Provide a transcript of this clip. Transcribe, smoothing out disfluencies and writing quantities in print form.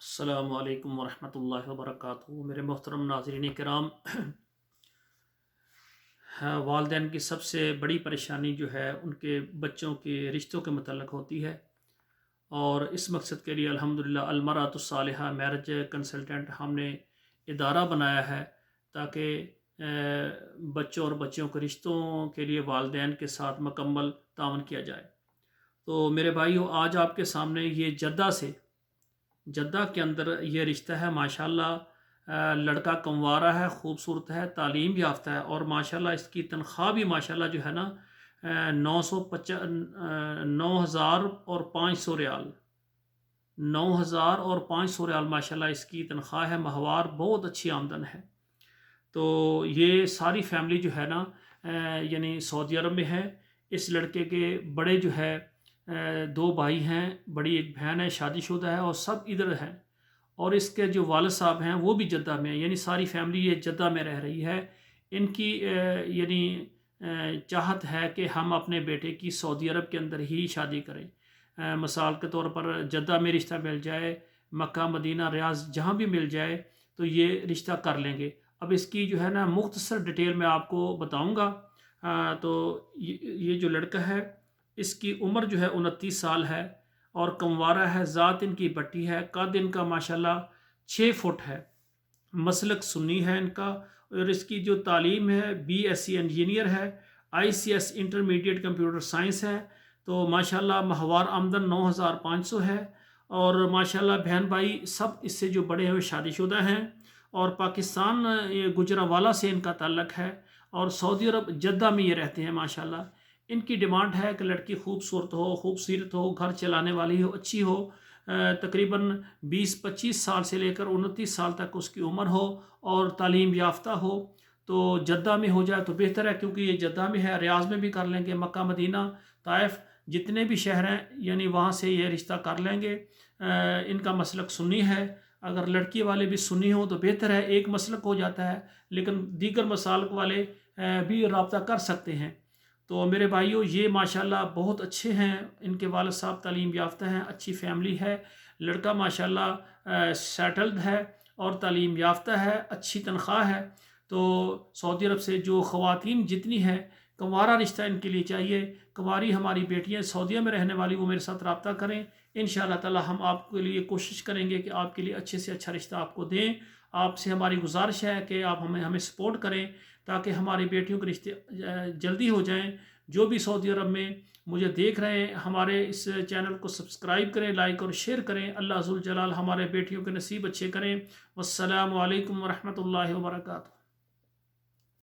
السلام علیکم ورحمۃ اللہ وبرکاتہ۔ میرے محترم ناظرین کرام، والدین کی سب سے بڑی پریشانی جو ہے ان کے بچوں کے رشتوں کے متعلق ہوتی ہے، اور اس مقصد کے لیے الحمدللہ المرأۃ الصالحہ میرج کنسلٹنٹ ہم نے ادارہ بنایا ہے تاکہ بچوں اور بچیوں کے رشتوں کے لیے والدین کے ساتھ مکمل تعاون کیا جائے۔ تو میرے بھائیو، آج آپ کے سامنے یہ جدہ کے اندر یہ رشتہ ہے۔ ماشاءاللہ لڑکا کموارہ ہے، خوبصورت ہے، تعلیم یافتہ ہے، اور ماشاءاللہ اس کی تنخواہ بھی ماشاءاللہ جو ہے نا 9,500 ریال 9,500 ریال ماشاءاللہ اس کی تنخواہ ہے، ماہوار بہت اچھی آمدن ہے۔ تو یہ ساری فیملی جو ہے نا یعنی سعودی عرب میں ہے۔ اس لڑکے کے بڑے جو ہے 2 بھائی ہیں، بڑی ایک بہن ہے، شادی شدہ ہے، اور سب ادھر ہیں۔ اور اس کے جو والد صاحب ہیں وہ بھی جدہ میں ہیں، یعنی ساری فیملی یہ جدہ میں رہ رہی ہے۔ ان کی یعنی چاہت ہے کہ ہم اپنے بیٹے کی سعودی عرب کے اندر ہی شادی کریں۔ مثال کے طور پر جدہ میں رشتہ مل جائے، مکہ مدینہ ریاض جہاں بھی مل جائے تو یہ رشتہ کر لیں گے۔ اب اس کی جو ہے نا مختصر ڈیٹیل میں آپ کو بتاؤں گا۔ تو یہ جو لڑکا ہے اس کی عمر جو ہے 29 سال ہے، اور کموارہ ہے، ذات ان کی بٹی ہے، قد ان کا ماشاءاللہ 6 فٹ ہے، مسلک سنی ہے ان کا، اور اس کی جو تعلیم ہے BSc انجینئر ہے، ICS انٹرمیڈیٹ کمپیوٹر سائنس ہے۔ تو ماشاءاللہ ماہوار آمدن 9,500 ہے، اور ماشاءاللہ بہن بھائی سب اس سے جو بڑے ہیں وہ شادی شدہ ہیں، اور پاکستان گجرانوالہ سے ان کا تعلق ہے، اور سعودی عرب جدہ میں یہ رہتے ہیں ماشاءاللہ۔ ان کی ڈیمانڈ ہے کہ لڑکی خوبصورت ہو، خوبصیرت ہو، گھر چلانے والی ہو، اچھی ہو، تقریباً 20-25 سال سے لے کر 29 سال تک اس کی عمر ہو، اور تعلیم یافتہ ہو۔ تو جدہ میں ہو جائے تو بہتر ہے، کیونکہ یہ جدہ میں ہے، ریاض میں بھی کر لیں گے، مکہ مدینہ طائف جتنے بھی شہر ہیں یعنی وہاں سے یہ رشتہ کر لیں گے۔ ان کا مسلک سنی ہے، اگر لڑکی والے بھی سنی ہوں تو بہتر ہے، ایک مسلک ہو جاتا ہے، لیکن دیگر مسالک والے بھی رابطہ کر سکتے ہیں۔ تو میرے بھائیوں، یہ ماشاءاللہ بہت اچھے ہیں، ان کے والد صاحب تعلیم یافتہ ہیں، اچھی فیملی ہے، لڑکا ماشاءاللہ سیٹلڈ ہے اور تعلیم یافتہ ہے، اچھی تنخواہ ہے۔ تو سعودی عرب سے جو خواتین جتنی ہیں، کنوارہ رشتہ ان کے لیے چاہیے، کنواری ہماری بیٹیاں سعودیہ میں رہنے والی، وہ میرے ساتھ رابطہ کریں۔ انشاءاللہ تعالی ہم آپ کے لیے کوشش کریں گے کہ آپ کے لیے اچھے سے اچھا رشتہ آپ کو دیں۔ آپ سے ہماری گزارش ہے کہ آپ ہمیں سپورٹ کریں تاکہ ہماری بیٹیوں کے رشتے جلدی ہو جائیں۔ جو بھی سعودی عرب میں مجھے دیکھ رہے ہیں، ہمارے اس چینل کو سبسکرائب کریں، لائک اور شیئر کریں۔ اللہ ذوالجلال ہمارے بیٹیوں کے نصیب اچھے کریں۔ والسلام علیکم ورحمۃ اللہ وبرکاتہ۔